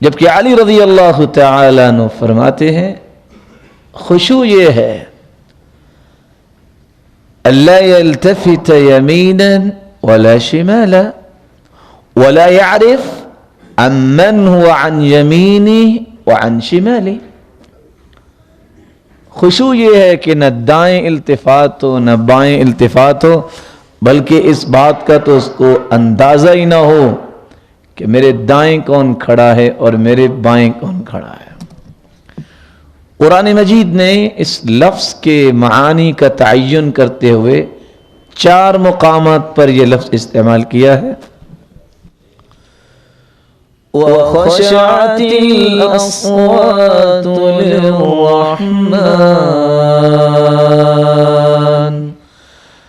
جبکہ علی رضی اللہ تعالیٰ عنہ فرماتے ہیں خشوع یہ ہے اللہ يلتفت یمینا ولا شمالا ولا يعرف عمن هو عن يمينه وعن شماله. خشوع یہ ہے کہ نہ دائیں التفات ہو نہ بائیں التفات ہو، بلکہ اس بات کا تو اس کو اندازہ ہی نہ ہو کہ میرے دائیں کون کھڑا ہے اور میرے بائیں کون کھڑا ہے. قرآن مجید نے اس لفظ کے معانی کا تعین کرتے ہوئے 4 مقامات پر یہ لفظ استعمال کیا ہے. وَخَشَعَتِ الْأَصْوَاتُ لِلرَّحْمَنِ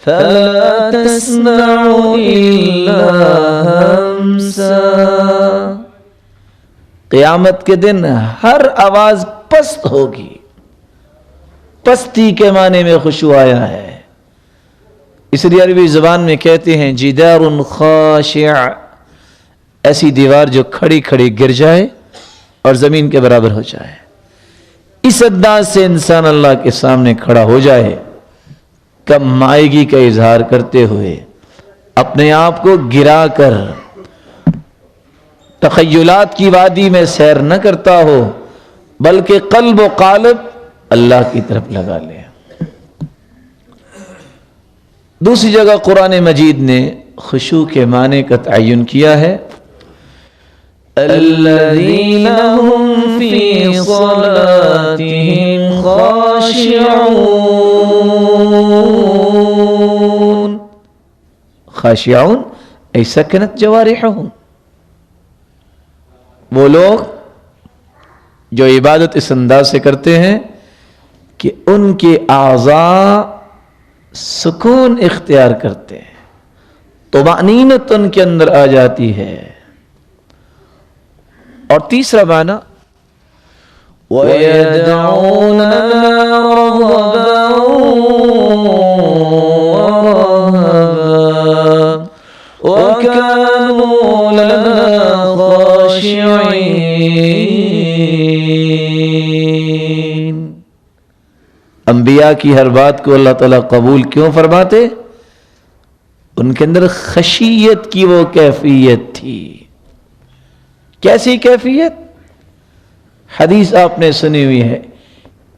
فَلَا تَسْمَعُ إِلَّا هَمْسًا. قیامت کے دن ہر آواز پست ہوگی. پستی کے معنی میں خشوع آیا ہے. اس لیے عربی زبان میں کہتے ہیں جدار خاشع، ایسی دیوار جو کھڑی کھڑی گر جائے اور زمین کے برابر ہو جائے. اس انداز سے انسان اللہ کے سامنے کھڑا ہو جائے کم مائگی کا اظہار کرتے ہوئے، اپنے آپ کو گرا کر تخیلات کی وادی میں سیر نہ کرتا ہو، بلکہ قلب و قالب اللہ کی طرف لگا لے. دوسری جگہ قرآن مجید نے خشوع کے معنی کا تعین کیا ہے الذین هم فی صلاتهم خاشعون. خاشعون ای سکنت جوارحهم، وہ لوگ جو عبادت اس انداز سے کرتے ہیں کہ ان کے اعضاء سکون اختیار کرتے ہیں، طمأنینت ان کے اندر آ جاتی ہے. اور تیسرا معنی وَيَدْعُونَنَا رَغَبًا وَرَهَبًا وَكَانُوا لَنَا خَاشِعِينَ. انبیاء کی ہر بات کو اللہ تعالیٰ قبول کیوں فرماتے؟ ان کے اندر خشیت کی وہ کیفیت تھی. کیسی کیفیت؟ حدیث آپ نے سنی ہوئی ہے،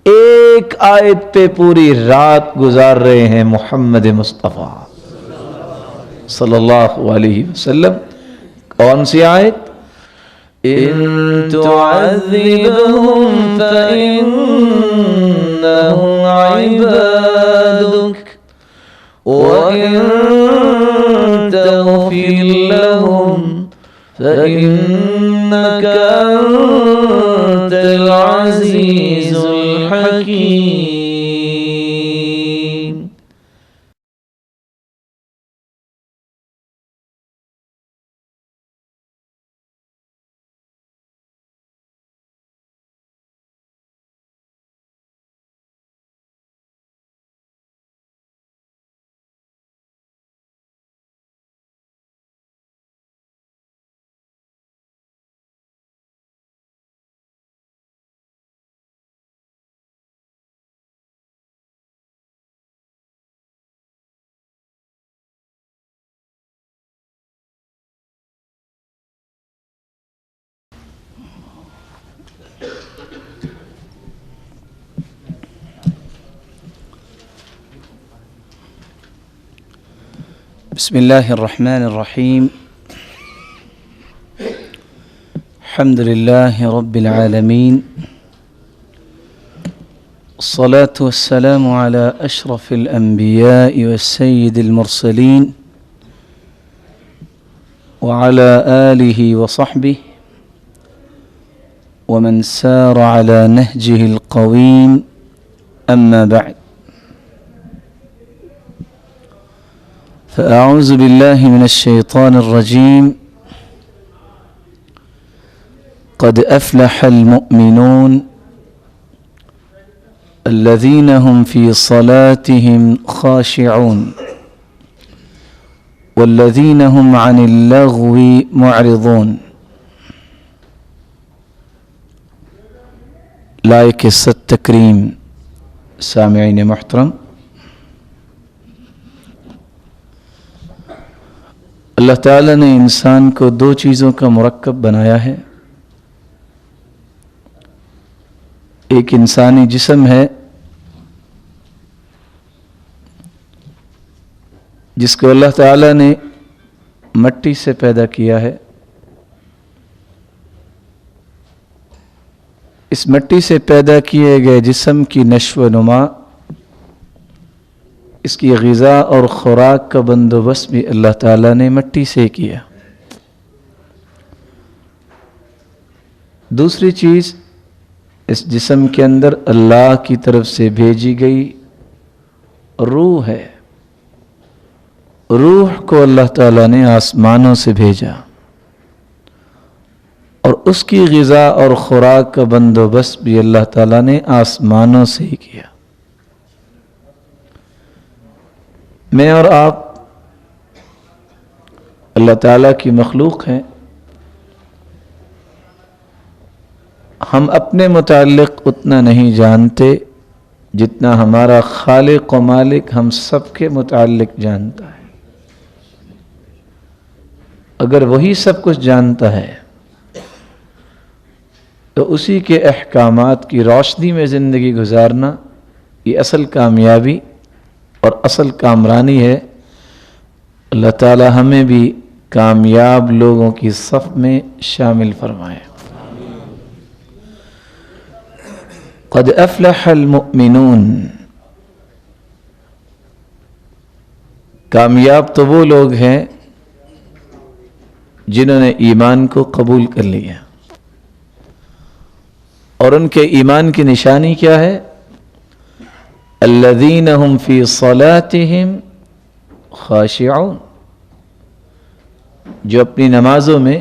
ایک آیت پہ پوری رات گزار رہے ہیں محمد مصطفیٰ صلی اللہ علیہ وسلم. کون سی آیت؟ إن تعذبهم فإنهم عبادك وإن تغفر لهم فإنك أنت العزيز الحكيم. بسم الله الرحمن الرحيم. الحمد لله رب العالمين، الصلاة والسلام على أشرف الأنبياء والسيد المرسلين وعلى آله وصحبه ومن سار على نهجه القويم. أما بعد، فأعوذ بالله من الشيطان الرجيم. قد أفلح المؤمنون الذين هم في صلاتهم خاشعون والذين هم عن اللغو معرضون. لائق عزت تکریم سامعین محترم، اللہ تعالیٰ نے انسان کو دو چیزوں کا مرکب بنایا ہے۔ ایک انسانی جسم ہے جس کو اللہ تعالیٰ نے مٹی سے پیدا کیا ہے۔ اس مٹی سے پیدا کیے گئے جسم کی نشو و نما، اس کی غذا اور خوراک کا بندوبست بھی اللہ تعالیٰ نے مٹی سے کیا۔ دوسری چیز، اس جسم کے اندر اللہ کی طرف سے بھیجی گئی روح ہے۔ روح کو اللہ تعالیٰ نے آسمانوں سے بھیجا اور اس کی غذا اور خوراک کا بندوبست بھی اللہ تعالیٰ نے آسمانوں سے ہی کیا۔ میں اور آپ اللہ تعالیٰ کی مخلوق ہیں۔ ہم اپنے متعلق اتنا نہیں جانتے جتنا ہمارا خالق و مالک ہم سب کے متعلق جانتا ہے۔ اگر وہی سب کچھ جانتا ہے تو اسی کے احکامات کی روشنی میں زندگی گزارنا یہ اصل کامیابی اور اصل کامرانی ہے۔ اللہ تعالی ہمیں بھی کامیاب لوگوں کی صف میں شامل فرمائے۔ قد افلح المؤمنون، کامیاب تو وہ لوگ ہیں جنہوں نے ایمان کو قبول کر لیا، اور ان کے ایمان کی نشانی کیا ہے؟ الذین هم فی صلاتهم خاشعون، جو اپنی نمازوں میں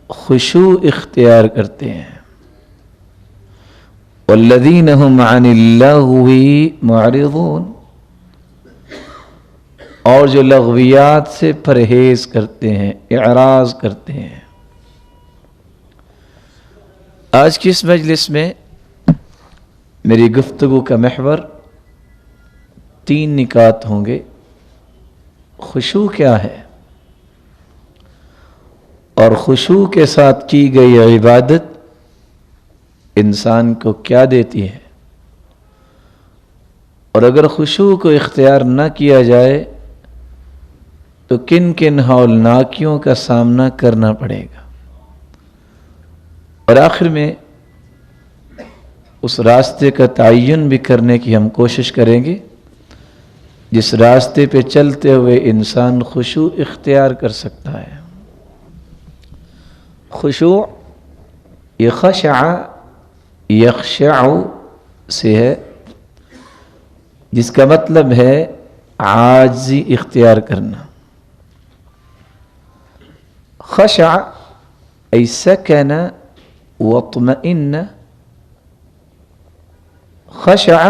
خشوع اختیار کرتے ہیں۔ والذین هم عن اللغو معرضون، اور جو لغویات سے پرہیز کرتے ہیں، اعراض کرتے ہیں۔ آج کی اس مجلس میں میری گفتگو کا محور 3 نکات ہوں گے۔ خشوع کیا ہے، اور خشوع کے ساتھ کی گئی عبادت انسان کو کیا دیتی ہے، اور اگر خشوع کو اختیار نہ کیا جائے تو کن کن ہولناکیوں کا سامنا کرنا پڑے گا، اور آخر میں اس راستے کا تعین بھی کرنے کی ہم کوشش کریں گے جس راستے پہ چلتے ہوئے انسان خشوع اختیار کر سکتا ہے۔ خشوع یہ خشع یخشع سے ہے، جس کا مطلب ہے عاجزی اختیار کرنا۔ خشع ای سکن واطمئن، خشع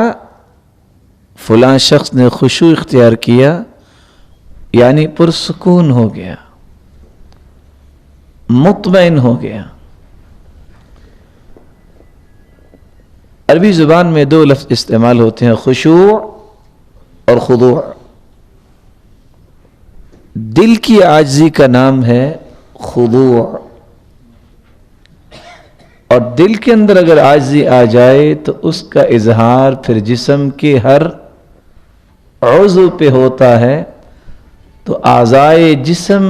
فلاں شخص نے خشوع اختیار کیا یعنی پرسکون ہو گیا، مطمئن ہو گیا۔ عربی زبان میں 2 لفظ استعمال ہوتے ہیں، خشوع اور خضوع۔ دل کی عاجزی کا نام ہے خضوع، اور دل کے اندر اگر عاجزی آ جائے تو اس کا اظہار پھر جسم کے ہر عضو پہ ہوتا ہے، تو اعضائے جسم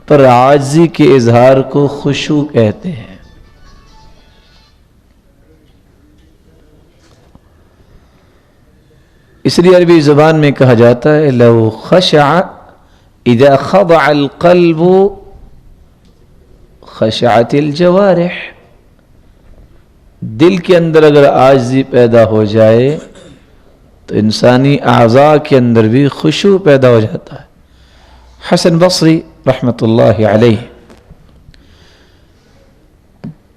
پر عاجزی کے اظہار کو خشوع کہتے ہیں۔ اس لیے عربی زبان میں کہا جاتا ہے لو خشع اذا خضع القلب خشعت الجوارح، دل کے اندر اگر عاجزی پیدا ہو جائے تو انسانی اعضاء کے اندر بھی خشوع پیدا ہو جاتا ہے۔ حسن بصری رحمۃ اللہ علیہ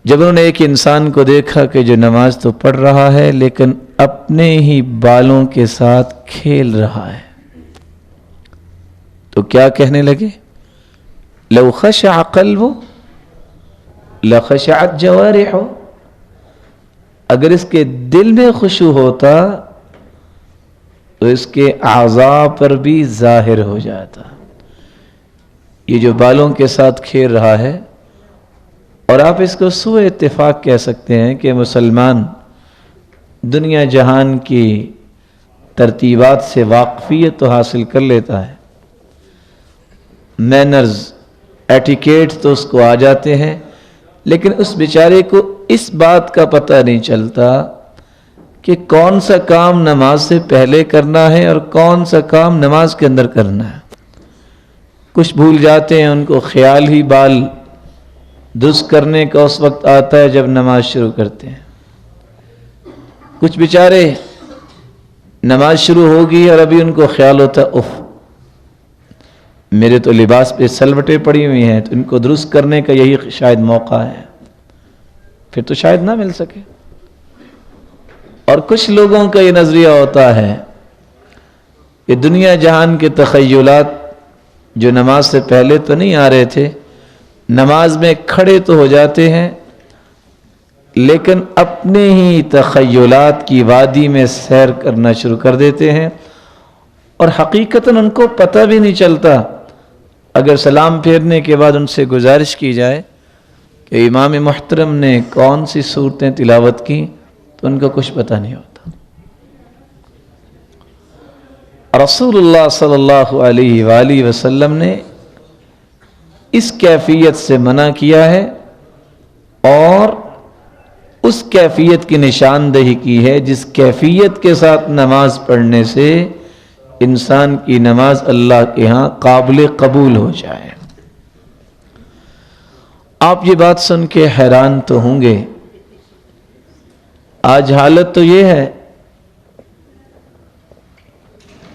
جب انہوں نے ایک انسان کو دیکھا کہ جو نماز تو پڑھ رہا ہے لیکن اپنے ہی بالوں کے ساتھ کھیل رہا ہے، تو کیا کہنے لگے؟ لو خشع قلبه لخشعت جوارحه، اگر اس کے دل میں خشوع ہوتا تو اس کے اعضاء پر بھی ظاہر ہو جاتا. یہ جو بالوں کے ساتھ کھیل رہا ہے، اور آپ اس کو سوء اتفاق کہہ سکتے ہیں کہ مسلمان دنیا جہان کی ترتیبات سے واقفیت تو حاصل کر لیتا ہے، مینرز ایٹیکیٹ تو اس کو آ جاتے ہیں، لیکن اس بیچارے کو اس بات کا پتہ نہیں چلتا کہ کون سا کام نماز سے پہلے کرنا ہے اور کون سا کام نماز کے اندر کرنا ہے. کچھ بھول جاتے ہیں، ان کو خیال ہی بال درست کرنے کا اس وقت آتا ہے جب نماز شروع کرتے ہیں. کچھ بیچارے نماز شروع ہوگی اور ابھی ان کو خیال ہوتا ہے اف میرے تو لباس پہ سلوٹیں پڑی ہوئی ہیں، تو ان کو درست کرنے کا یہی شاید موقع ہے، پھر تو شاید نہ مل سکے. اور کچھ لوگوں کا یہ نظریہ ہوتا ہے کہ دنیا جہان کے تخیلات جو نماز سے پہلے تو نہیں آ رہے تھے، نماز میں کھڑے تو ہو جاتے ہیں لیکن اپنے ہی تخیلات کی وادی میں سیر کرنا شروع کر دیتے ہیں، اور حقیقتاً ان کو پتہ بھی نہیں چلتا. اگر سلام پھیرنے کے بعد ان سے گزارش کی جائے کہ امام محترم نے کون سی صورتیں تلاوت کی تو ان کو کچھ پتہ نہیں ہوتا. رسول اللہ صلی اللہ علیہ وآلہ وسلم نے اس کیفیت سے منع کیا ہے اور اس کیفیت کی نشاندہی کی ہے جس کیفیت کے ساتھ نماز پڑھنے سے انسان کی نماز اللہ کے ہاں قابل قبول ہو جائے. آپ یہ بات سن کے حیران تو ہوں گے، آج حالت تو یہ ہے.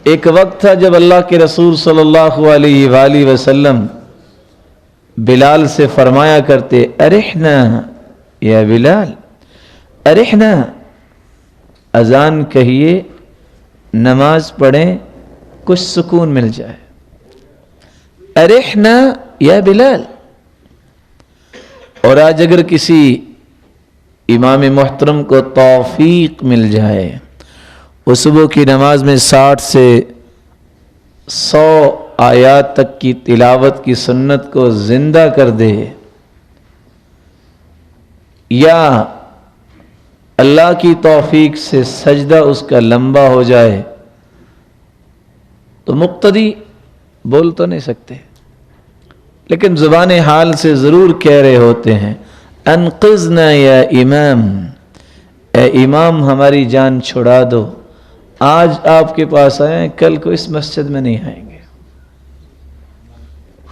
ایک وقت تھا جب اللہ کے رسول صلی اللہ علیہ وآلہ وسلم بلال سے فرمایا کرتے ارحنا یا بلال، ارحنا، اذان کہیے، نماز پڑھیں، کچھ سکون مل جائے. ارحنا یا بلال. اور آج اگر کسی امام محترم کو توفیق مل جائے وہ صبح کی نماز میں 60 سے 100 آیات تک کی تلاوت کی سنت کو زندہ کر دے، یا اللہ کی توفیق سے سجدہ اس کا لمبا ہو جائے، تو مقتدی بول تو نہیں سکتے لیکن زبان حال سے ضرور کہہ رہے ہوتے ہیں انقذنا یا امام، اے امام ہماری جان چھڑا دو، آج آپ کے پاس آئیں، کل کو اس مسجد میں نہیں آئیں گے.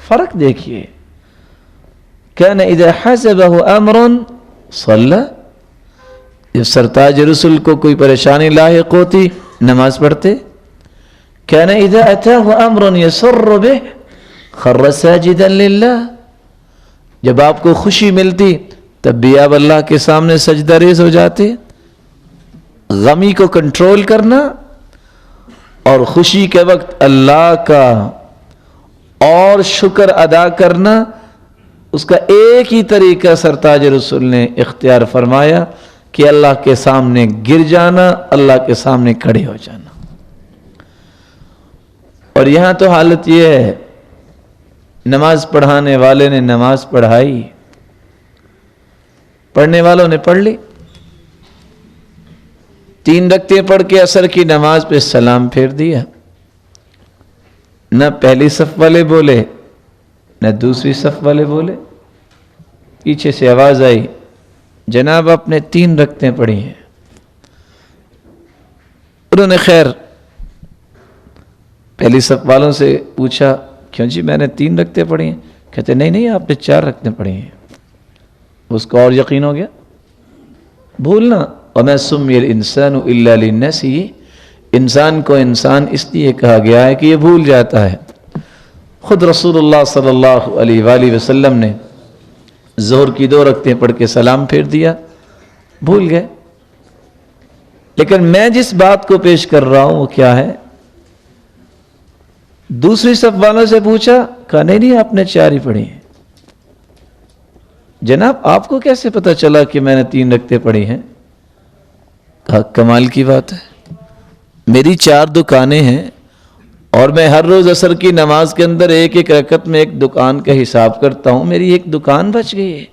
فرق دیکھیے. کان اذا حسبه امر صلی، جب سرتاج رسول کو کوئی پریشانی لاحق ہوتی نماز پڑھتے. کان اذا اتاه امر يسر به خر ساجدا للہ، جب آپ کو خوشی ملتی تب بھی آپ اللہ کے سامنے سجدہ ریز ہو جاتے. غمی کو کنٹرول کرنا اور خوشی کے وقت اللہ کا اور شکر ادا کرنا، اس کا ایک ہی طریقہ سرتاج رسول نے اختیار فرمایا کہ اللہ کے سامنے گر جانا، اللہ کے سامنے کھڑے ہو جانا. اور یہاں تو حالت یہ ہے، نماز پڑھانے والے نے نماز پڑھائی، پڑھنے والوں نے پڑھ لی، 3 رکعتیں پڑھ کے عصر کی نماز پہ سلام پھیر دیا. نہ پہلی صف والے بولے نہ دوسری صف والے بولے. پیچھے سے آواز آئی جناب آپ نے 3 رکعتیں پڑھی ہیں. انہوں نے خیر پہلی صف والوں سے پوچھا کیوں جی میں نے 3 رکعتیں پڑھی ہیں؟ کہتے نہیں آپ نے 4 رکعتیں پڑھی ہیں. اس کو اور یقین ہو گیا. بھولنا وَمَا سُمِّيَ الْإِنسَانُ إِلَّا لِلنَّسِهِ، انسان کو انسان اس لیے کہا گیا ہے کہ یہ بھول جاتا ہے. خود رسول اللہ صلی اللہ علیہ وآلہ وسلم نے ظہر کی 2 رکعتیں پڑھ کے سلام پھیر دیا، بھول گئے. لیکن میں جس بات کو پیش کر رہا ہوں وہ کیا ہے؟ دوسری صف والوں سے پوچھا، کہا نہیں آپ نے 4 ہی پڑھی ہیں. جناب آپ کو کیسے پتا چلا کہ میں نے 3 رکعتیں پڑھی ہیں؟ کمال کی بات ہے. میری 4 دکانیں ہیں اور میں ہر روز عصر کی نماز کے اندر ایک ایک رکعت میں ایک دکان کا حساب کرتا ہوں. میری ایک دکان بچ گئی ہے.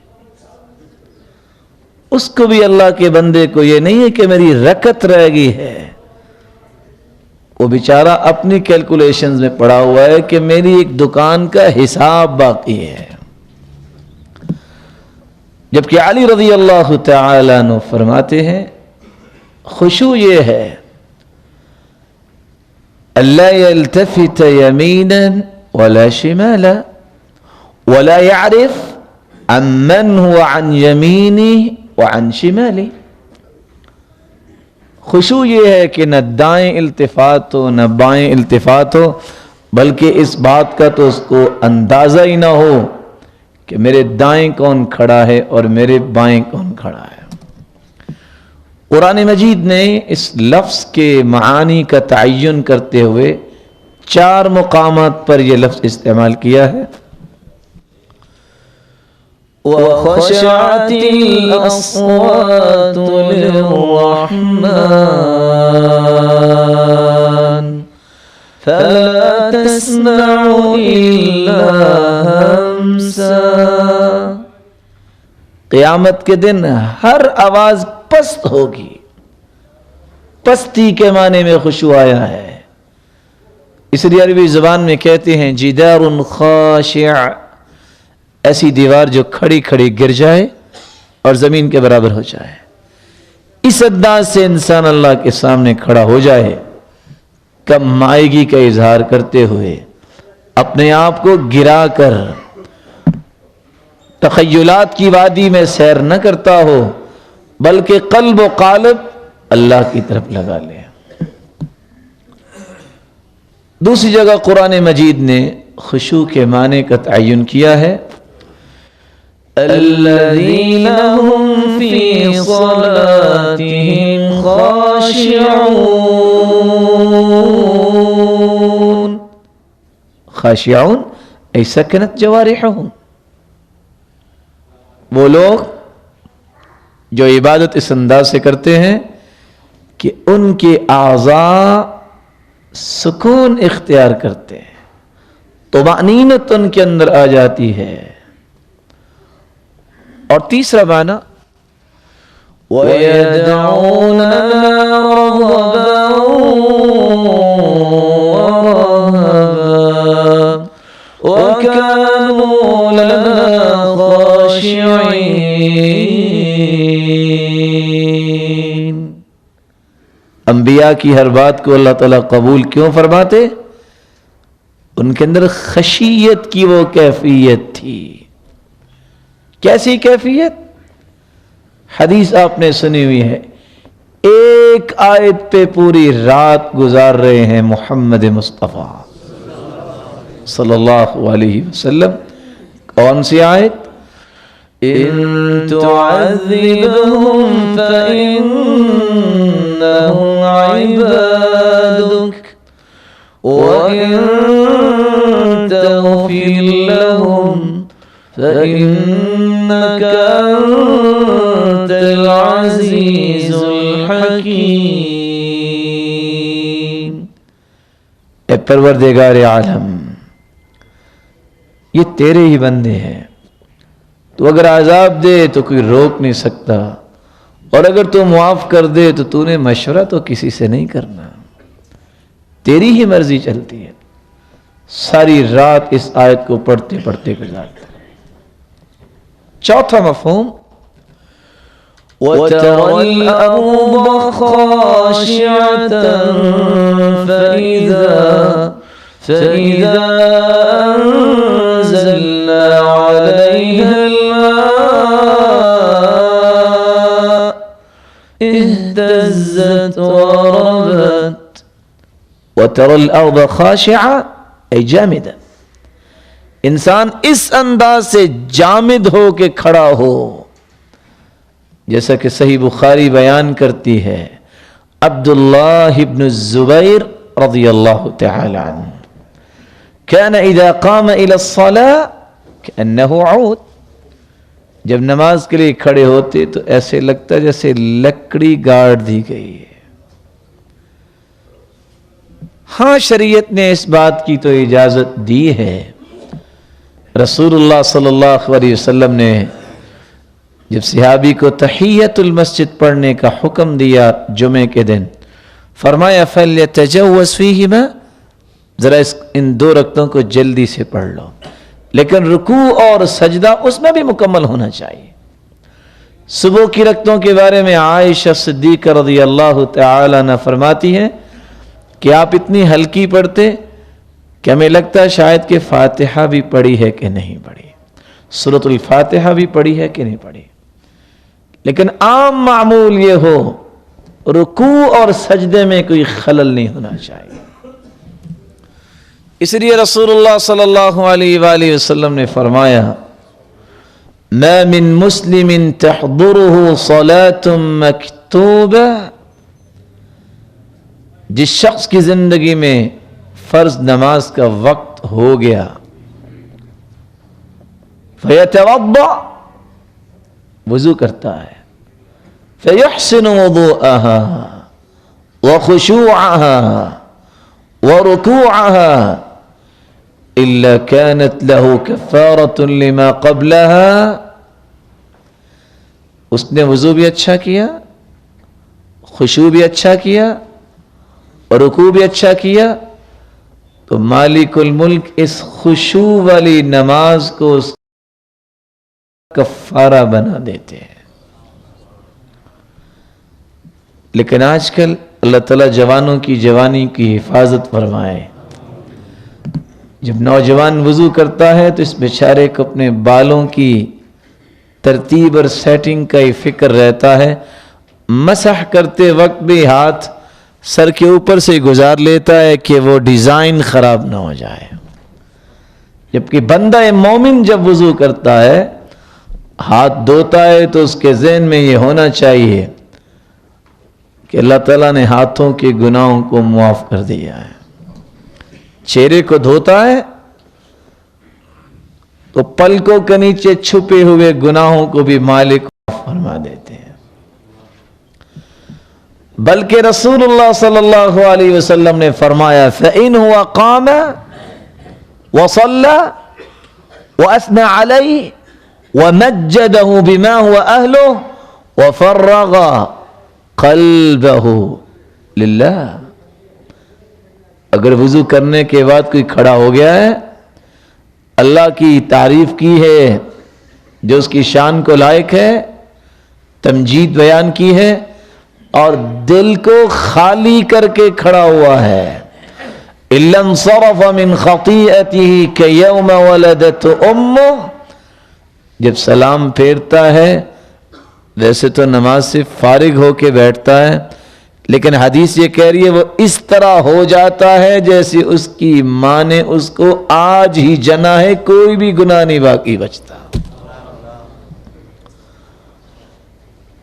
اس کو بھی اللہ کے بندے کو یہ نہیں ہے کہ میری رکعت رہ گئی ہے. وہ بیچارہ اپنی کیلکولیشنز میں پڑا ہوا ہے کہ میری ایک دکان کا حساب باقی ہے. جبکہ علی رضی اللہ تعالیٰ عنہ فرماتے ہیں خشوع یہ ہے اللہ يلتفت يمينا ولا شمالا ولا يعرف من هو عن يمينه وعن شماله. خشوع یہ ہے کہ نہ دائیں التفات ہو نہ بائیں التفات ہو، بلکہ اس بات کا تو اس کو اندازہ ہی نہ ہو کہ میرے دائیں کون کھڑا ہے اور میرے بائیں کون کھڑا ہے. قرآن مجید نے اس لفظ کے معانی کا تعین کرتے ہوئے 4 مقامات پر یہ لفظ استعمال کیا ہے. وخشعت الأصوات للرحمن فلا تسمع إلا همسا. قیامت کے دن ہر آواز پست ہوگی. پستی کے معنی میں خشوع آیا ہے. اس لیے عربی زبان میں کہتے ہیں جدار خاشع، ایسی دیوار جو کھڑی کھڑی گر جائے اور زمین کے برابر ہو جائے. اس انداز سے انسان اللہ کے سامنے کھڑا ہو جائے کم مائگی کا اظہار کرتے ہوئے، اپنے آپ کو گرا کر تخیلات کی وادی میں سیر نہ کرتا ہو، بلکہ قلب و قالب اللہ کی طرف لگا لے. دوسری جگہ قرآن مجید نے خشوع کے معنی کا تعین کیا ہے الذين هم في صلاتهم خاشعون. خاشعون ای سکنت جوارحهم، وہ لوگ جو عبادت اس انداز سے کرتے ہیں کہ ان کے اعضاء سکون اختیار کرتے ہیں، طمأنینت ان کے اندر آ جاتی ہے. اور تیسرا معنی وَيَدْعُونَنَا رَغَبًا وَرَهَبًا وَكَانُوا لَنَا خَاشِعِينَ. انبیاء کی ہر بات کو اللہ تعالیٰ قبول کیوں فرماتے؟ ان کے اندر خشیت کی وہ کیفیت تھی. کیسی کیفیت؟ حدیث آپ نے سنی ہوئی ہے، ایک آیت پہ پوری رات گزار رہے ہیں محمد مصطفیٰ صلی اللہ علیہ وسلم. کون سی آیت؟ إن تعذبهم فإنهم عبادك وإن تغفر لهم فإنك أنت العزيز الحكيم. اے پروردگار عالم، یہ تیرے ہی بندے ہیں. تو اگر عذاب دے تو کوئی روک نہیں سکتا، اور اگر تو معاف کر دے تو تو نے مشورہ تو کسی سے نہیں کرنا، تیری ہی مرضی چلتی ہے. ساری رات اس آیت کو پڑھتے پڑھتے گزارتے. چوتھا مفہوم وَتَرَى الْأَرْضَ خَاشِعَةً فَإِذَا أَنزَلْنَا عَلَيْهَا الْمَاءَ اهْتَزَّتْ وَرَبَتْ. وَتَرَى الْأَرْضَ خَاشِعَةً أي جامدة. انسان اس انداز سے جامد ہو کے کھڑا ہو، جیسا کہ صحیح بخاری بیان کرتی ہے عبداللہ ابن الزبیر رضی اللہ تعالی عنہ كان اذا قام الى الصلاة كأنه عود. جب نماز کے لیے کھڑے ہوتے تو ایسے لگتا جیسے لکڑی گاڑ دی گئی ہے۔ ہاں شریعت نے اس بات کی تو اجازت دی ہے۔ رسول اللہ صلی اللہ علیہ وسلم نے جب صحابی کو تحیت المسجد پڑھنے کا حکم دیا جمعے کے دن، فرمایا فَلْيَتَجَوَّزْ فِيهِمَا، ذرا ان 2 رکعتوں کو جلدی سے پڑھ لو، لیکن رکوع اور سجدہ اس میں بھی مکمل ہونا چاہیے۔ صبح کی رکعتوں کے بارے میں عائشہ صدیقہ رضی اللہ تعالی عنہ فرماتی ہیں کہ آپ اتنی ہلکی پڑھتے کہ ہمیں لگتا ہے شاید کہ فاتحہ بھی پڑھی ہے کہ نہیں پڑھی، سورۃ الفاتحہ بھی پڑھی ہے کہ نہیں پڑھی، لیکن عام معمول یہ ہو رکوع اور سجدے میں کوئی خلل نہیں ہونا چاہیے۔ اس لیے رسول اللہ صلی اللہ علیہ وآلہ وسلم نے فرمایا ما من مسلم تحضره صلاة مکتوبہ، جس شخص کی زندگی میں فرض نماز کا وقت ہو گیا، فیتوضأ، وضو کرتا ہے، فیحسن وضوءها وخشوعها وركوعها إلا كانت له كفارة لما قبلها، اس نے وضو بھی اچھا کیا، خشوع بھی اچھا کیا اور رکوع بھی اچھا کیا، تو مالک الملک اس خشوع والی نماز کو اس کفارہ بنا دیتے ہیں۔ لیکن آج کل اللہ تعالیٰ جوانوں کی جوانی کی حفاظت فرمائے، جب نوجوان وضو کرتا ہے تو اس بیچارے کو اپنے بالوں کی ترتیب اور سیٹنگ کا ہی فکر رہتا ہے، مسح کرتے وقت بھی ہاتھ سر کے اوپر سے گزار لیتا ہے کہ وہ ڈیزائن خراب نہ ہو جائے۔ جبکہ بندہ مومن جب وضو کرتا ہے، ہاتھ دھوتا ہے، تو اس کے ذہن میں یہ ہونا چاہیے کہ اللہ تعالیٰ نے ہاتھوں کے گناہوں کو معاف کر دیا ہے۔ چہرے کو دھوتا ہے تو پلکوں کے نیچے چھپے ہوئے گناہوں کو بھی مالک معاف فرما دیتے ہیں۔ بلکہ رسول اللہ صلی اللہ علیہ وسلم نے فرمایا فَإِنْ هُوَ قَامَ وَصَلَّى وَأَثْنَى عَلَيْهِ وَمَجَّدَهُ بِمَا هُوَ أَهْلُهُ وَفَرَّغَ قَلْبَهُ لِلَّهِ، اگر وضو کرنے کے بعد کوئی کھڑا ہو گیا ہے، اللہ کی تعریف کی ہے جو اس کی شان کو لائق ہے، تمجید بیان کی ہے، اور دل کو خالی کر کے کھڑا ہوا ہے، إِلَّا انصَرَفَ مِنْ خَطِيئَتِهِ كَيَوْمَ وَلَدَتْ أُمُّهُ، جب سلام پھیرتا ہے ویسے تو نماز سے فارغ ہو کے بیٹھتا ہے، لیکن حدیث یہ کہہ رہی ہے وہ اس طرح ہو جاتا ہے جیسے اس کی ماں نے اس کو آج ہی جنا ہے، کوئی بھی گناہ نہیں باقی بچتا۔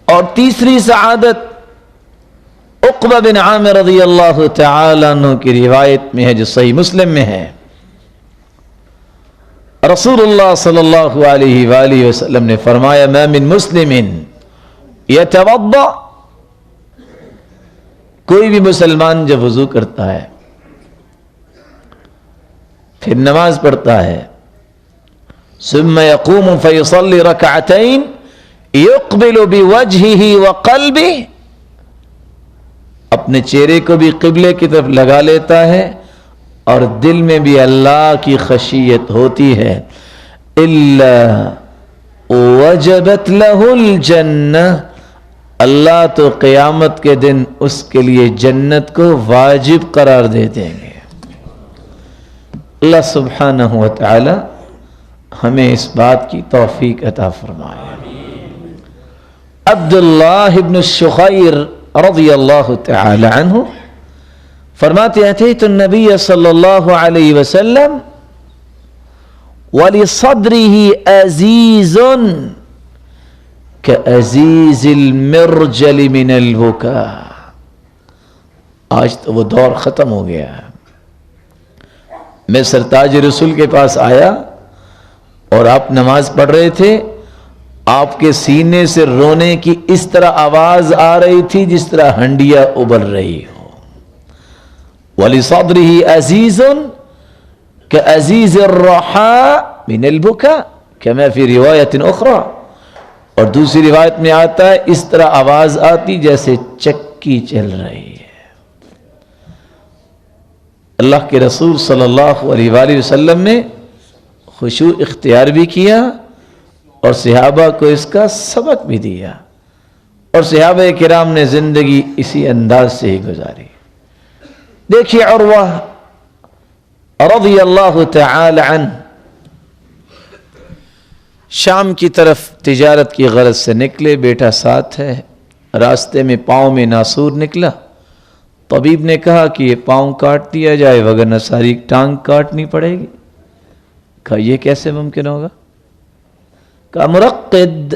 اور تیسری سعادت عقبہ بن عامر رضی اللہ تعالی عنہ کی روایت میں ہے جو صحیح مسلم میں ہے، رسول اللہ صلی اللہ علیہ وآلہ وسلم نے فرمایا ما من مسلم یتوضأ، کوئی بھی مسلمان جب وضو کرتا ہے پھر نماز پڑھتا ہے، ثم يقوم فيصلي ركعتين يقبل بوجهه وقلبه، اپنے چہرے کو بھی قبلے کی طرف لگا لیتا ہے اور دل میں بھی اللہ کی خشیت ہوتی ہے، الا وجبت له الجنہ، اللہ تو قیامت کے دن اس کے لیے جنت کو واجب قرار دے دیں گے۔ اللہ سبحانہ و تعالی ہمیں اس بات کی توفیق عطا فرمائے۔ عبداللہ ابن الشخیر رضی اللہ تعالی عنہ فرماتے اتیت النبی صلی اللہ علیہ وسلم وَلِصَدْرِهِ عَزِيزٌ كَعَزِيزِ الْمِرْجَلِ مِنَ الْبُكَاءِ، آج تو وہ دور ختم ہو گیا ہے۔ میں سرتاج رسول کے پاس آیا اور آپ نماز پڑھ رہے تھے آپ کے سینے سے رونے کی اس طرح آواز آ رہی تھی جس طرح ہنڈیا ابل رہی ہو. وَلِصَدْرِهِ عَزِيزٌ كَعَزِيزِ الرَّحَاءِ مِنَ الْبُكَاءِ كَمَا فِي رِوَایَةٍ أُخْرَى. اور دوسری روایت میں آتا ہے اس طرح آواز آتی جیسے چکی چل رہی ہے. اللہ کے رسول صلی اللہ علیہ وآلہ وسلم نے خشوع اختیار بھی کیا اور صحابہ کو اس کا سبق بھی دیا، اور صحابہ کرام نے زندگی اسی انداز سے ہی گزاری. دیکھیے عروہ رضی اللہ تعالی عنہ شام کی طرف تجارت کی غرض سے نکلے، بیٹا ساتھ ہے. راستے میں پاؤں میں ناسور نکلا. طبیب نے کہا کہ یہ پاؤں کاٹ دیا جائے وگرنہ ساری ٹانگ کاٹنی پڑے گی. کہا یہ کیسے ممکن ہوگا؟ کہا مرقد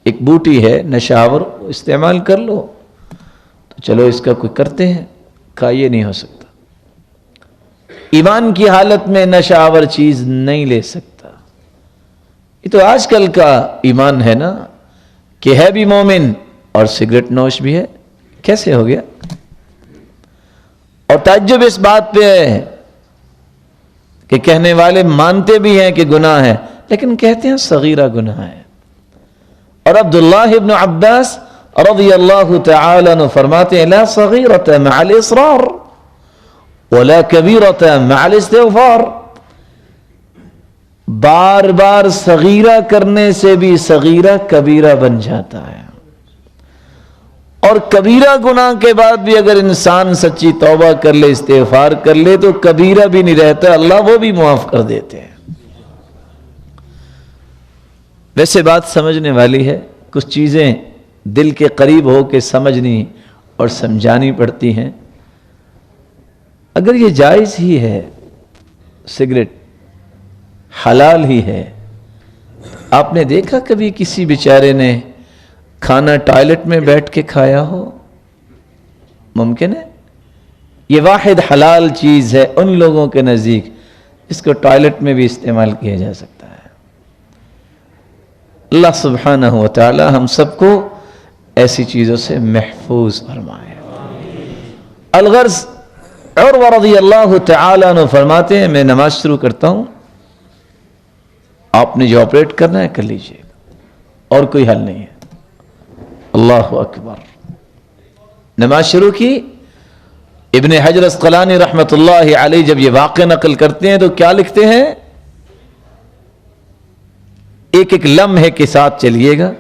ایک بوٹی ہے نشاور، استعمال کر لو. تو چلو اس کا کوئی کرتے ہیں. کہا یہ نہیں ہو سکتا، ایمان کی حالت میں نشاور چیز نہیں لے سکتا. یہ تو آج کل کا ایمان ہے نا کہ ہے بھی مومن اور سگریٹ نوش بھی ہے. کیسے ہو گیا؟ اور تعجب اس بات پہ ہے کہ کہنے والے مانتے بھی ہیں کہ گناہ ہے لیکن کہتے ہیں صغیرہ گناہ ہے. اور عبداللہ ابن عباس رضی اللہ تعالی عنہ فرماتے ہیں لا صغیرۃ مع الاصرار ولا کبیرۃ مع الاستغفار. بار بار صغیرہ کرنے سے بھی صغیرہ کبیرہ بن جاتا ہے، اور کبیرہ گناہ کے بعد بھی اگر انسان سچی توبہ کر لے، استغفار کر لے تو کبیرہ بھی نہیں رہتا، اللہ وہ بھی معاف کر دیتے ہیں. ویسے بات سمجھنے والی ہے، کچھ چیزیں دل کے قریب ہو کے سمجھنی اور سمجھانی پڑتی ہیں. اگر یہ جائز ہی ہے، سگریٹ حلال ہی ہے، آپ نے دیکھا کبھی کسی بیچارے نے کھانا ٹوائلٹ میں بیٹھ کے کھایا ہو؟ ممکن ہے؟ یہ واحد حلال چیز ہے ان لوگوں کے نزدیک اس کو ٹوائلٹ میں بھی استعمال کیا جا سکتا ہے. اللہ سبحانہ و تعالی ہم سب کو ایسی چیزوں سے محفوظ فرمائے. الغرض عروہ رضی اللہ تعالی عنہ فرماتے ہیں میں نماز شروع کرتا ہوں، آپ نے جو آپریٹ کرنا ہے کر لیجئے اور کوئی حل نہیں ہے. اللہ اکبر. نماز شروع کی. ابن حجر اسقلانی رحمت اللہ علیہ جب یہ واقعہ نقل کرتے ہیں تو کیا لکھتے ہیں؟ ایک ایک لمحے کے ساتھ چلیے گا.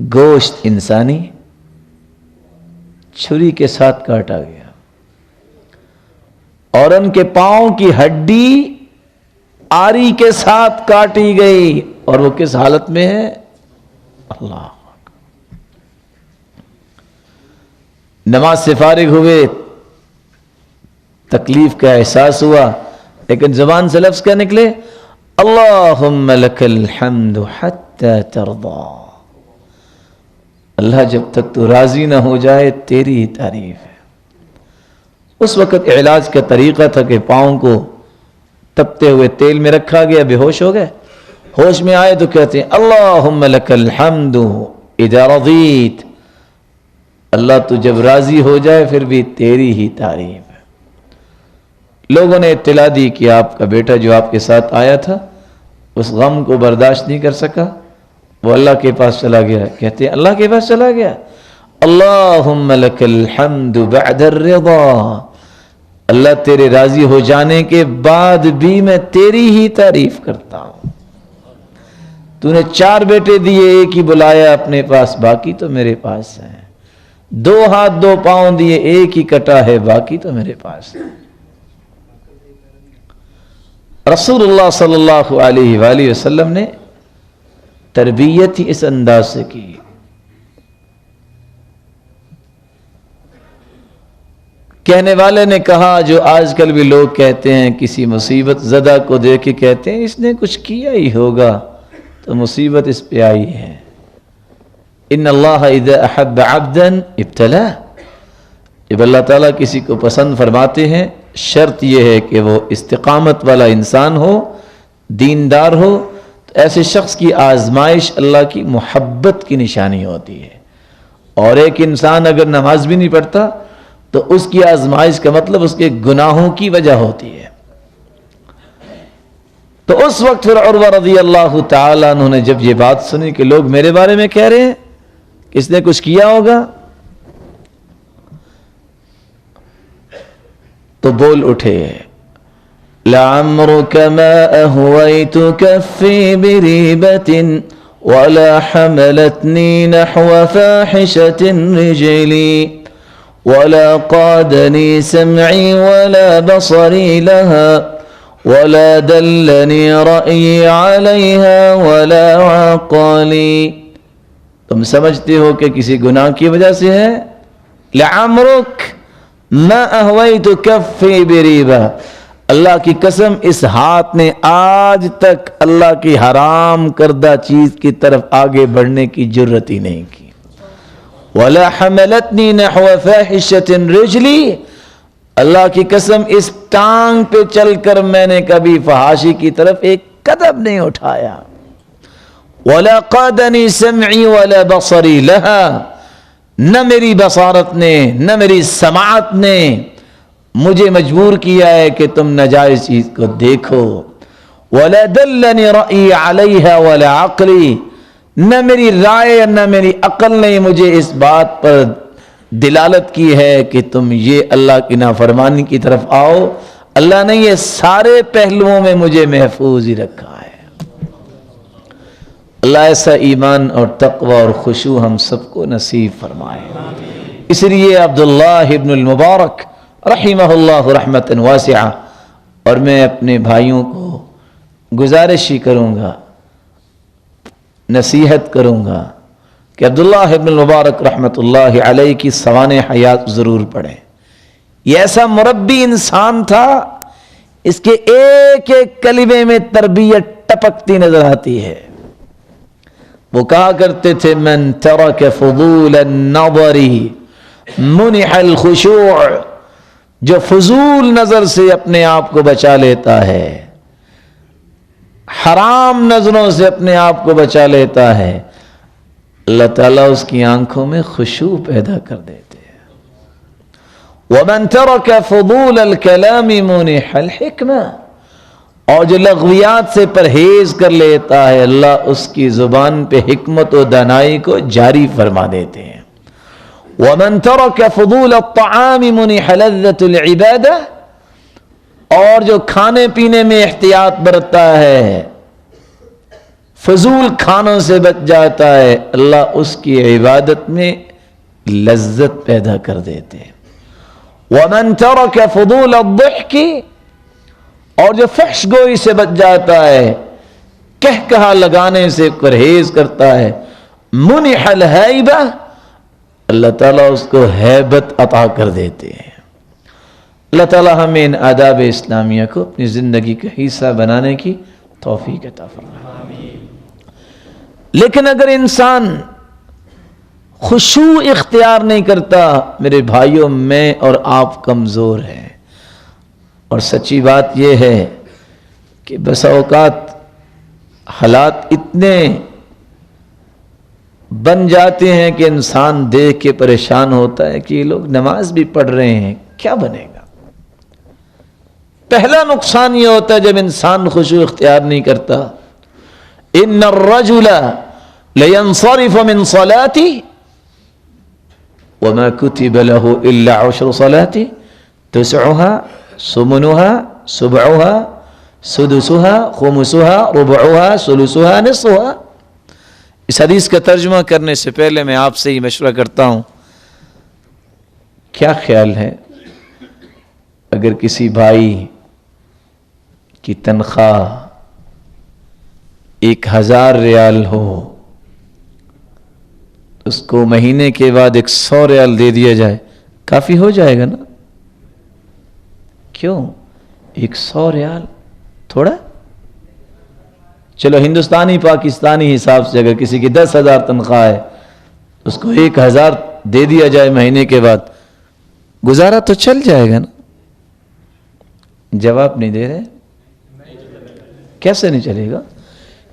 گوشت انسانی چھری کے ساتھ کاٹا گیا اور ان کے پاؤں کی ہڈی آری کے ساتھ کاٹی گئی، اور وہ کس حالت میں ہے؟ اللہ. نماز سے فارغ ہوئے، تکلیف کا احساس ہوا لیکن زبان سے لفظ کیا نکلے؟ اللہم لک الحمد حتی ترضا. اللہ جب تک تو راضی نہ ہو جائے تیری ہی تعریف ہے. اس وقت علاج کا طریقہ تھا کہ پاؤں کو تپتے ہوئے تیل میں رکھا گیا، بے ہوش ہو گئے، ہوش میں آئے تو کہتے ہیں اللہم لک الحمد اذا رضیت. اللہ تو جب راضی ہو جائے پھر بھی تیری ہی تعریف ہے. لوگوں نے اطلاع دی کہ آپ کا بیٹا جو آپ کے ساتھ آیا تھا اس غم کو برداشت نہیں کر سکا، وہ اللہ کے پاس چلا گیا. کہتے ہیں اللہ کے پاس چلا گیا. اللہم لک الحمد بعد الرضا. اللہ تیرے راضی ہو جانے کے بعد بھی میں تیری ہی تعریف کرتا ہوں. تو نے 4 بیٹے دیے، ایک ہی بلایا اپنے پاس، باقی تو میرے پاس ہیں. 2 ہاتھ 2 پاؤں دیے، ایک ہی کٹا ہے، باقی تو میرے پاس ہے. رسول اللہ صلی اللہ علیہ وآلہ وسلم نے تربیت ہی اس انداز سے کی. کہنے والے نے کہا جو آج کل بھی لوگ کہتے ہیں، کسی مصیبت زدہ کو دیکھ کے کہتے ہیں اس نے کچھ کیا ہی ہوگا تو مصیبت اس پہ آئی ہے. ان اللہ اذا احب عبدا ابتلاه. جب اللہ تعالیٰ کسی کو پسند فرماتے ہیں شرط یہ ہے کہ وہ استقامت والا انسان ہو، دیندار ہو، تو ایسے شخص کی آزمائش اللہ کی محبت کی نشانی ہوتی ہے. اور ایک انسان اگر نماز بھی نہیں پڑھتا تو اس کی آزمائش کا مطلب اس کے گناہوں کی وجہ ہوتی ہے. تو اس وقت پھر عروہ رضی اللہ تعالیٰ عنہ نے جب یہ بات سنی کہ لوگ میرے بارے میں کہہ رہے ہیں کہ اس نے کچھ کیا ہوگا، تو بول اٹھے لعمرك ما أهويت كفي بريبة ولا حملتني نحو فاحشة رجلي ولا قادني سمعي ولا بصري لها ولا دلني رأيي عليها ولا عقلي. تم سمجھتے ہو کہ کسی گناہ کی وجہ سے ہے؟ لعمرك ما أهويت كفي بريبة، اللہ کی قسم اس ہاتھ نے آج تک اللہ کی حرام کردہ چیز کی طرف آگے بڑھنے کی جرت ہی نہیں کی. وَلَا حَمَلَتْنِي نَحْوَ فَاحِشَةٍ رِجْلِي، اللہ کی قسم اس ٹانگ پہ چل کر میں نے کبھی فحاشی کی طرف ایک قدم نہیں اٹھایا. وَلَا قَادَنِي سَمْعِي وَلَا بَصَرِي لَهَا، نہ میری بصارت نے نہ میری سماعت نے مجھے مجبور کیا ہے کہ تم ناجائز چیز کو دیکھو. وَلَا دَلَّنِي رَأْيِي عَلَيْهَا وَلَا عَقْلِي، نہ میری رائے نہ میری عقل نے مجھے اس بات پر دلالت کی ہے کہ تم یہ اللہ کی نافرمانی کی طرف آؤ. اللہ نے یہ سارے پہلوؤں میں مجھے محفوظ ہی رکھا ہے. اللہ ایسا ایمان اور تقوی اور خشوع ہم سب کو نصیب فرمائے. اس لیے عبداللہ ابن المبارک رحمہ اللہ رحمت واسعہ، اور میں اپنے بھائیوں کو گزارش ہی کروں گا، نصیحت کروں گا کہ عبداللہ ابن المبارک رحمت اللہ علیہ کی سوانح حیات ضرور پڑھیں. یہ ایسا مربی انسان تھا، اس کے ایک ایک کلمے میں تربیت ٹپکتی نظر آتی ہے. وہ کہا کرتے تھے من ترک فضول النظر منح الخشوع، جو فضول نظر سے اپنے آپ کو بچا لیتا ہے، حرام نظروں سے اپنے آپ کو بچا لیتا ہے، اللہ تعالیٰ اس کی آنکھوں میں خشوع پیدا کر دیتے ہیں. وَمَن تَرَكَ فُضُولَ الْكَلَامِ مُنِحَ الْحِكْمَةِ، اور جو لغویات سے پرہیز کر لیتا ہے اللہ اس کی زبان پہ حکمت و دانائی کو جاری فرما دیتے ہیں. وَمَن تَرَكَ فُضُولَ الطَّعَامِ مُنِحَ لَذَّةُ الْعِبَادَةِ، اور جو کھانے پینے میں احتیاط برتتا ہے، فضول کھانوں سے بچ جاتا ہے، اللہ اس کی عبادت میں لذت پیدا کر دیتے ہیں. وَمَن تَرَكَ فُضُولَ الضِّحْكِ، اور جو فحش گوئی سے بچ جاتا ہے، کہا لگانے سے پرہیز کرتا ہے، مُنِحَ الْهَيْبَةِ، اللہ تعالیٰ اس کو ہیبت عطا کر دیتے ہیں. اللہ تعالیٰ ہمیں ان آداب اسلامیہ کو اپنی زندگی کا حصہ بنانے کی توفیق عطا فرمائے. لیکن اگر انسان خشوع اختیار نہیں کرتا، میرے بھائیوں میں اور آپ کمزور ہیں. اور سچی بات یہ ہے کہ بسا اوقات حالات اتنے بن جاتے ہیں کہ انسان دیکھ کے پریشان ہوتا ہے کہ یہ لوگ نماز بھی پڑھ رہے ہیں، کیا بنے گا؟ پہلا نقصان یہ ہوتا ہے جب انسان خشوع اختیار نہیں کرتا. ان الرجل لینصرف من صلاتی وما كتب له الا 10 صلاتي تسعها ثمنها سبعها سدسها خمسها ربعها ثلثها نصفها. اس حدیث کا ترجمہ کرنے سے پہلے میں آپ سے ہی مشورہ کرتا ہوں، کیا خیال ہے اگر کسی بھائی کی تنخواہ 1000 ریال ہو، اس کو مہینے کے بعد 100 ریال دے دیا جائے، کافی ہو جائے گا نا؟ کیوں 100 ریال تھوڑا؟ چلو ہندوستانی پاکستانی حساب سے اگر کسی کی 10,000 تنخواہ ہے، اس کو 1,000 دے دیا جائے مہینے کے بعد، گزارا تو چل جائے گا نا؟ جواب نہیں دے رہے، کیسے نہیں چلے گا؟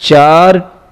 4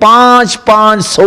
500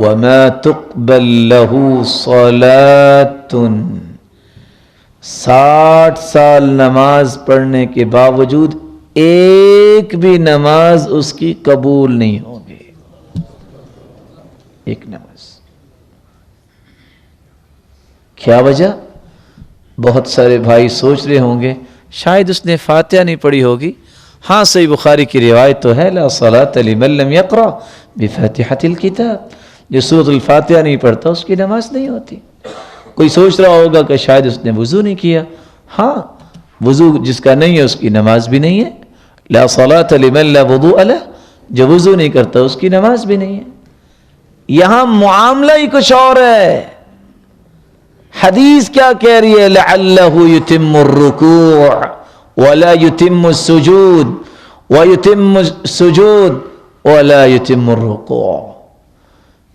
وَمَا تُقْبَلْ لَهُ صَلَاتٌ 60 سال نماز پڑھنے کے باوجود ایک بھی نماز اس کی قبول نہیں ہوگی. ایک نماز. کیا وجہ؟ بہت سارے بھائی سوچ رہے ہوں گے شاید اس نے فاتحہ نہیں پڑھی ہوگی. ہاں صحیح بخاری کی روایت تو ہے لا صلاۃ لمن لم یقرأ بفاتحۃ الکتاب. جو سورۃ الفاتحہ نہیں پڑھتا اس کی نماز نہیں ہوتی. کوئی سوچ رہا ہوگا کہ شاید اس نے وضو نہیں کیا. ہاں وضو جس کا نہیں ہے اس کی نماز بھی نہیں ہے. لا صلاۃ لمن لا وضوء له. جو وضو نہیں کرتا اس کی نماز بھی نہیں ہے. یہاں معاملہ ہی کچھ اور ہے. حدیث کیا کہہ رہی ہے؟ لعلہ یتم الرکوع ولا یتم السجود ویتم السجود ولا یتم الرکوع.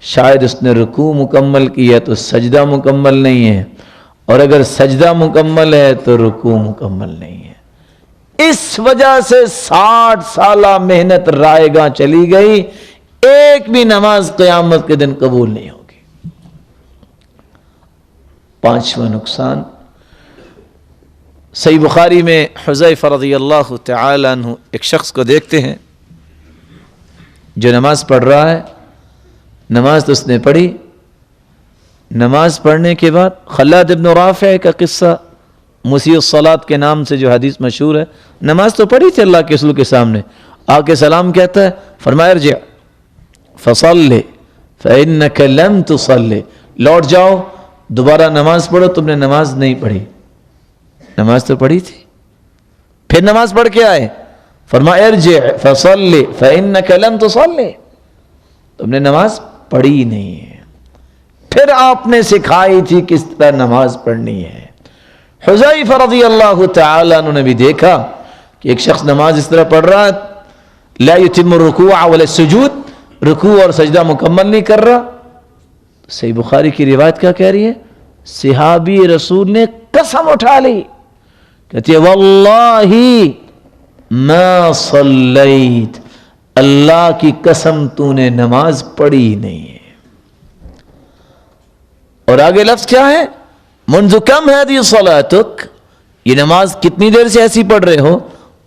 شاید اس نے رکوع مکمل کیا تو سجدہ مکمل نہیں ہے، اور اگر سجدہ مکمل ہے تو رکوع مکمل نہیں ہے. اس وجہ سے 60 سالہ محنت رائے گاں چلی گئی، ایک بھی نماز قیامت کے دن قبول نہیں ہوگی. 5واں نقصان، صحیح بخاری میں حذیفہ رضی اللہ تعالی عنہ ایک شخص کو دیکھتے ہیں جو نماز پڑھ رہا ہے. نماز تو اس نے پڑھی. نماز پڑھنے کے بعد خلاد ابن رافع کا قصہ مسیء الصلاۃ کے نام سے جو حدیث مشہور ہے، نماز تو پڑھی تھی اللہ کے رسول کے سامنے، آ کے سلام کہتا ہے، فرمایا ارجع فصلی فإنک لم تصلی. لوٹ جاؤ دوبارہ نماز پڑھو، تم نے نماز نہیں پڑھی. نماز تو پڑھی تھی. پھر نماز پڑھ کے آئے، فرمایا ارجع فصلی فإنک لم تصلی. تم نے نماز پڑھی نہیں ہے. پھر آپ نے سکھائی تھی کس طرح نماز پڑھنی ہے. حذیفہ رضی اللہ تعالی عنہ نے بھی دیکھا کہ ایک شخص نماز اس طرح پڑھ رہا ہے، لا یتم الرکوع ولا السجود، رکوع اور سجدہ مکمل نہیں کر رہا. صحیح بخاری کی روایت کیا کہہ رہی ہے؟ صحابی رسول نے قسم اٹھا لی، کہتی ہے واللہ ما صلیت، اللہ کی قسم تو نے نماز پڑھی نہیں ہے. اور آگے لفظ کیا ہے؟ منذ کم هذه صلاتک، یہ نماز کتنی دیر سے ایسی پڑھ رہے ہو؟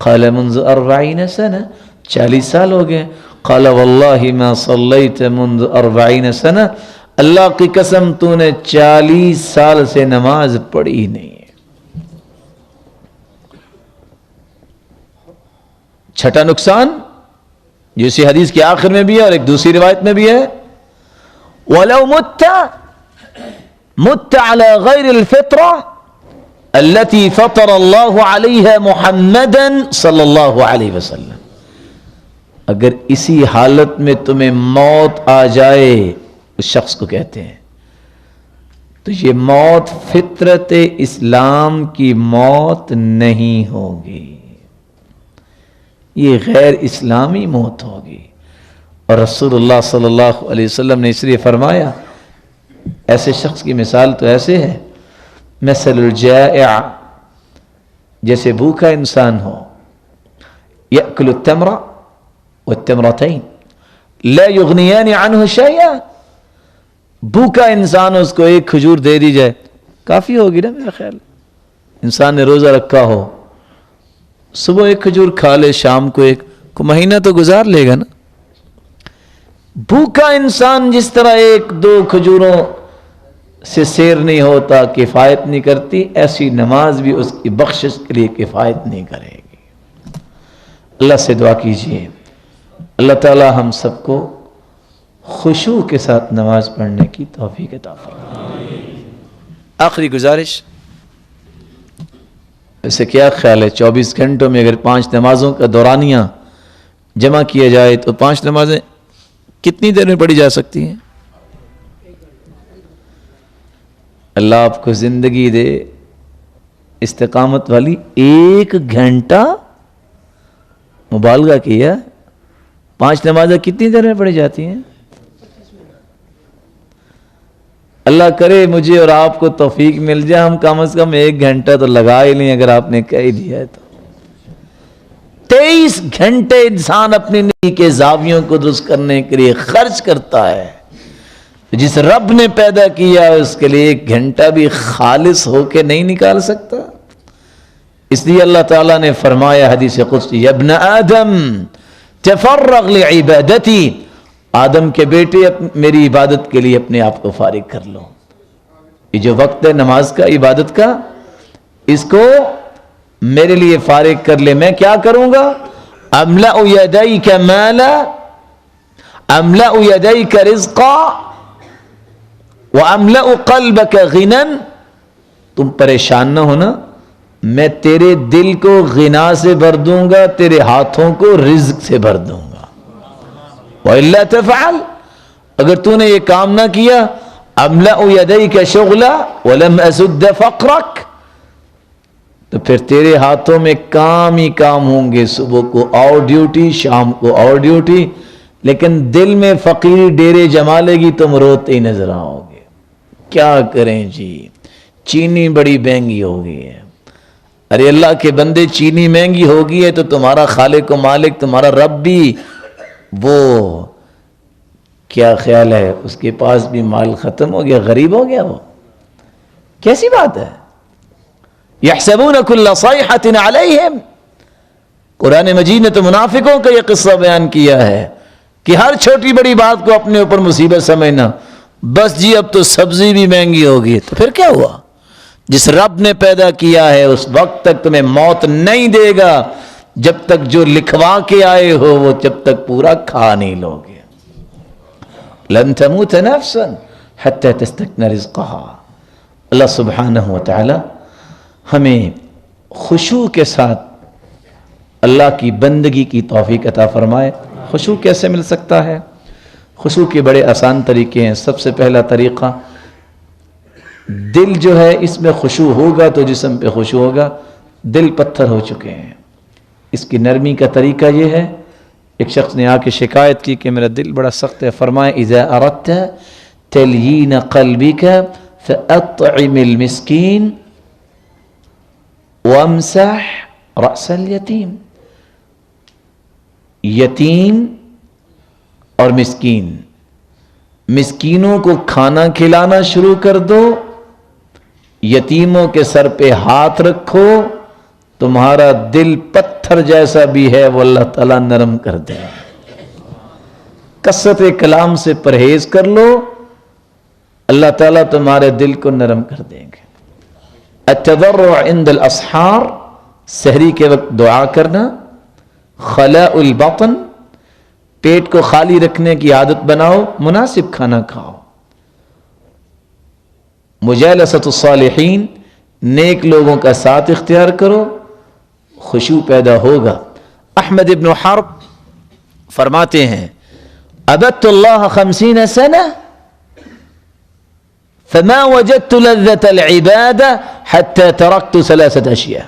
قال منذ 40 سنہ، 40 سال ہو گئے. قال واللہ ما صلیت منذ 40 سنہ، اللہ کی قسم تو نے 40 سال سے نماز پڑھی نہیں ہے. چھٹا نقصان جو اسی حدیث کے آخر میں بھی ہے اور ایک دوسری روایت میں بھی ہے، وَلَوْ مُتَّ عَلَى غَيْرِ الْفِطْرَةِ الَّتِي فَطَرَ اللَّهُ عَلَيْهَا مُحَمَّدًا صلی اللہ علیہ وسلم. اگر اسی حالت میں تمہیں موت آ جائے، اس شخص کو کہتے ہیں، تو یہ موت فطرت اسلام کی موت نہیں ہوگی، یہ غیر اسلامی موت ہوگی. اور رسول اللہ صلی اللہ علیہ وسلم نے اس لیے فرمایا، ایسے شخص کی مثال تو ایسے ہے، مثل الجائع، جیسے بھوکا انسان ہو، یأکل التمر والتمرتین لا یغنیان عنہ شیئا. بھوکا انسان اس کو ایک کھجور دے دی جائے کافی ہوگی نا میرا خیال. انسان نے روزہ رکھا ہو، صبح ایک کھجور کھا لے، شام کو ایک، کو مہینہ تو گزار لے گا نا. بھوکا انسان جس طرح 1-2 کھجوروں سے سیر نہیں ہوتا، کفایت نہیں کرتی، ایسی نماز بھی اس کی بخشش کے لیے کفایت نہیں کرے گی. اللہ سے دعا کیجئے اللہ تعالی ہم سب کو خشوع کے ساتھ نماز پڑھنے کی توفیق عطا فرمائے. آخری گزارش، اسے کیا خیال ہے 24 گھنٹوں میں اگر 5 نمازوں کا دورانیہ جمع کیا جائے تو 5 نمازیں کتنی دیر میں پڑھی جا سکتی ہیں؟ اللہ آپ کو زندگی دے استقامت والی. 1 گھنٹہ مبالغہ کیا، 5 نمازیں کتنی دیر میں پڑھی جاتی ہیں؟ اللہ کرے مجھے اور آپ کو توفیق مل جائے، ہم کم از کم 1 گھنٹہ تو لگا ہی لیں اگر آپ نے کہہ ہی دیا ہے تو. 23 گھنٹے انسان اپنی نیکی کے زاویوں کو درست کرنے کے لیے خرچ کرتا ہے. جس رب نے پیدا کیا اس کے لیے 1 گھنٹہ بھی خالص ہو کے نہیں نکال سکتا. اس لیے اللہ تعالیٰ نے فرمایا حدیث قدسی یا ابن آدم تفرغ لعبادتی، آدم کے بیٹے میری عبادت کے لیے اپنے آپ کو فارغ کر لو. یہ جو وقت ہے نماز کا، عبادت کا، اس کو میرے لیے فارغ کر لے. میں کیا کروں گا؟ املأ یدیک مالا، املأ یدیک رزقا، واملأ قلبک غنا. تم پریشان نہ ہونا، میں تیرے دل کو غنا سے بھر دوں گا، تیرے ہاتھوں کو رزق سے بھر دوں گا. وَإِلَّا تَفْعَلْ، اگر تو نے یہ کام نہ کیا، املأ یدیک شغلا ولم اسد فقرک، تو پھر تیرے ہاتھوں میں کام ہی کام ہوں گے. صبح کو اور ڈیوٹی، شام کو اور ڈیوٹی، لیکن دل میں فقیری ڈیرے جما لے گی، تم روتے ہی نظر آؤ گے. کیا کریں جی، چینی بڑی مہنگی ہو گئی ہے. ارے اللہ کے بندے، چینی مہنگی ہو گئی ہے تو تمہارا خالق و مالک، تمہارا رب بھی، وہ کیا خیال ہے اس کے پاس بھی مال ختم ہو گیا، غریب ہو گیا؟ وہ کیسی بات ہے؟ یحسبون کل صیحۃ علیہم. قرآن مجید نے تو منافقوں کا یہ قصہ بیان کیا ہے کہ ہر چھوٹی بڑی بات کو اپنے اوپر مصیبت سمجھنا. بس جی اب تو سبزی بھی مہنگی ہوگی، تو پھر کیا ہوا؟ جس رب نے پیدا کیا ہے اس وقت تک تمہیں موت نہیں دے گا جب تک جو لکھوا کے آئے ہو وہ جب تک پورا کھا نہیں لوگے. لن تموت نفسا حتی تستکمل رزقہا. اللہ سبحانہ وتعالی ہمیں خشوع کے ساتھ اللہ کی بندگی کی توفیق عطا فرمائے. خشوع کیسے مل سکتا ہے؟ خشوع کے بڑے آسان طریقے ہیں. سب سے پہلا طریقہ، دل جو ہے اس میں خشوع ہوگا تو جسم پہ خشوع ہوگا. دل پتھر ہو چکے ہیں. اس کی نرمی کا طریقہ یہ ہے، ایک شخص نے آ کے شکایت کی کہ میرا دل بڑا سخت ہے. فرمائے اذا اردت تلین قلبک فاطعم المسکین وامسح رأس الیتیم. یتیم اور مسکین، مسکینوں کو کھانا کھلانا شروع کر دو، یتیموں کے سر پہ ہاتھ رکھو، تمہارا دل پتھر جیسا بھی ہے وہ اللہ تعالیٰ نرم کر دے. کثرت کلام سے پرہیز کر لو، اللہ تعالیٰ تمہارے دل کو نرم کر دیں گے. التضرع عند الاسحار، سحری کے وقت دعا کرنا. خلاء البطن، پیٹ کو خالی رکھنے کی عادت بناؤ، مناسب کھانا کھاؤ. مجالسۃ الصالحین، نیک لوگوں کا ساتھ اختیار کرو، خشوع پیدا ہوگا. احمد ابن حرب فرماتے ہیں عبدت اللہ 50 سنہ فما وجدت لذة العبادة حتى تركت 3 اشیاء.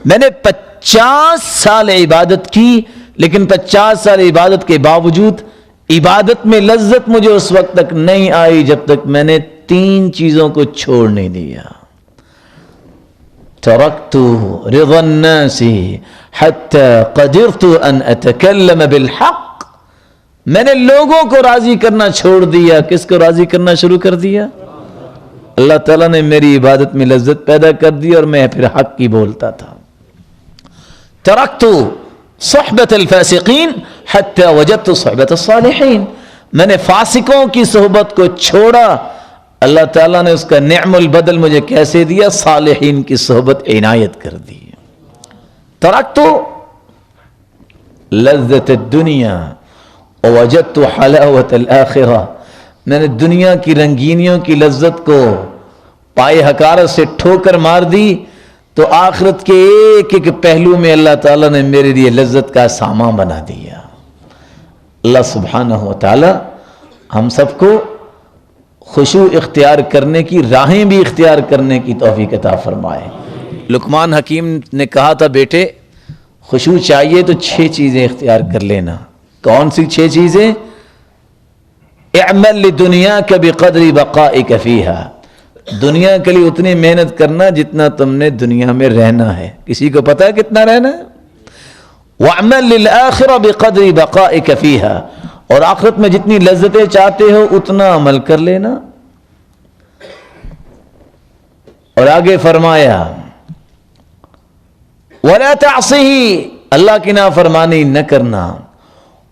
میں نے 50 سال عبادت کی، لیکن 50 سال عبادت کے باوجود عبادت میں لذت مجھے اس وقت تک نہیں آئی جب تک میں نے 3 چیزوں کو چھوڑ نہیں دیا. ترکت رضا الناس حتى قدرت ان اتکلم بالحق. میں نے لوگوں کو راضی کرنا چھوڑ دیا. کس کو راضی کرنا شروع کر دیا؟ اللہ تعالیٰ نے میری عبادت میں لذت پیدا کر دی اور میں پھر حق کی بولتا تھا. ترکت صحبت الفاسقین حتی وجدت صحبت الصالحین. میں نے فاسقوں کی صحبت کو چھوڑا، اللہ تعالیٰ نے اس کا نعم البدل مجھے کیسے دیا؟ صالحین کی صحبت عنایت کر دی. ترکت لذت الدنیا ووجدت حلاوت الآخرہ. میں نے دنیا کی رنگینیوں کی لذت کو پائے حقارت سے ٹھوکر مار دی تو آخرت کے ایک ایک پہلو میں اللہ تعالیٰ نے میرے لیے لذت کا سامان بنا دیا. اللہ سبحانہ و تعالی ہم سب کو خشوع اختیار کرنے کی راہیں بھی اختیار کرنے کی توفیق عطا فرمائے. لقمان حکیم نے کہا تھا بیٹے خشوع چاہیے تو 6 چیزیں اختیار کر لینا. کون سی 6 چیزیں؟ اعمل لدنیاک بقدر بقائک فیہا. دنیا کے لیے اتنی محنت کرنا جتنا تم نے دنیا میں رہنا ہے. کسی کو پتا ہے کتنا رہنا ہے؟ وَاعْمَلْ لِلْآخِرَةِ بِقَدْرِ بَقَائِكَ فِيهَا. اور آخرت میں جتنی لذتیں چاہتے ہو اتنا عمل کر لینا. اور آگے فرمایا وَلَا تَعْصِهِ, اللہ کی نافرمانی نہ کرنا.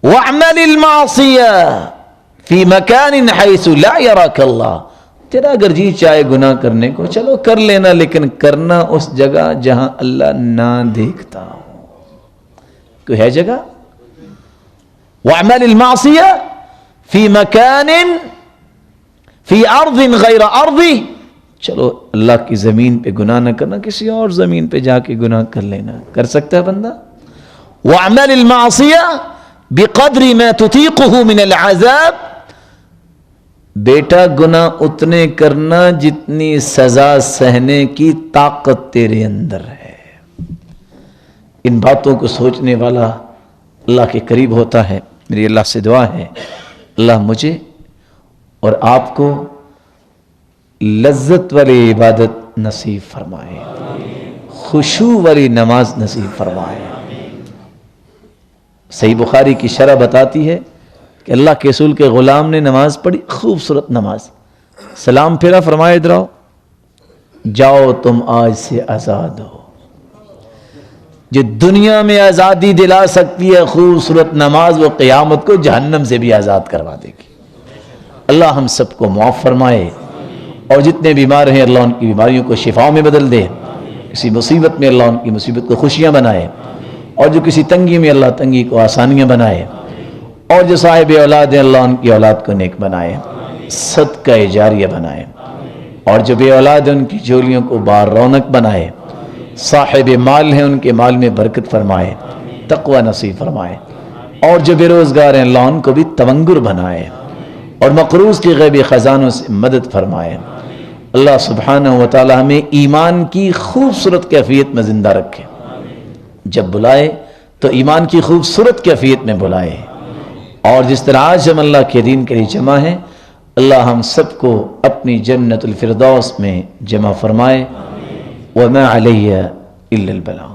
وَاعْمَلِ الْمَعْصِيَةَ فِي مَكَانٍ حَيْثُ لَا يَرَاكَ اللَّهُ, تیرا اگر جی چاہے گناہ کرنے کو چلو کر لینا, لیکن کرنا اس جگہ جہاں اللہ نہ دیکھتا ہو. کوئی ہے جگہ؟ وَاعْمَلِ الْمَعْصِيَةَ فِي مَكَانٍ فِي أَرْضٍ غَيْرَ أَرْضِهِ, چلو اللہ کی زمین پہ گناہ نہ کرنا, کسی اور زمین پہ جا کے گناہ کر لینا. کر سکتا ہے بندہ؟ وَاعْمَلِ الْمَعْصِيَةَ بِقَدْرِ مَا تُطِيقُهُ مِنَ الْعَذَابِ, بیٹا گناہ اتنے کرنا جتنی سزا سہنے کی طاقت تیرے اندر ہے. ان باتوں کو سوچنے والا اللہ کے قریب ہوتا ہے. میری اللہ سے دعا ہے اللہ مجھے اور آپ کو لذت والی عبادت نصیب فرمائے, خشوع والی نماز نصیب فرمائے. صحیح بخاری کی شرح بتاتی ہے کہ اللہ کے رسول کے غلام نے نماز پڑھی, خوبصورت نماز, سلام پھیرا, فرمایا ادھر آؤ, جاؤ تم آج سے آزاد ہو. جو دنیا میں آزادی دلا سکتی ہے خوبصورت نماز, وہ قیامت کو جہنم سے بھی آزاد کروا دے گی. اللہ ہم سب کو معاف فرمائے, اور جتنے بیمار ہیں اللہ ان کی بیماریوں کو شفاؤں میں بدل دے. کسی مصیبت میں اللہ ان کی مصیبت کو خوشیاں بنائے, اور جو کسی تنگی میں اللہ تنگی کو آسانیاں بنائے, اور جو صاحب اولاد ہیں اللہ ان کی اولاد کو نیک بنائے, صدقہ جاریہ بنائے, اور جو بے اولاد ہیں ان کی جھولیوں کو بار رونق بنائے, صاحب مال ہیں ان کے مال میں برکت فرمائے, تقوی نصیب فرمائے, اور جو بے روزگار ہیں اللہ ان کو بھی تونگر بنائے, اور مقروض کی غیبی خزانوں سے مدد فرمائے. اللہ سبحانہ و تعالی ہمیں ایمان کی خوبصورت کیفیت میں زندہ رکھے, جب بلائے تو ایمان کی خوبصورت کیفیت میں بلائے, اور جس طرح آج ہم اللہ کے دین کے لیے جمع ہیں اللہ ہم سب کو اپنی جنت الفردوس میں جمع فرمائے. وما علیہ الا البلاغ.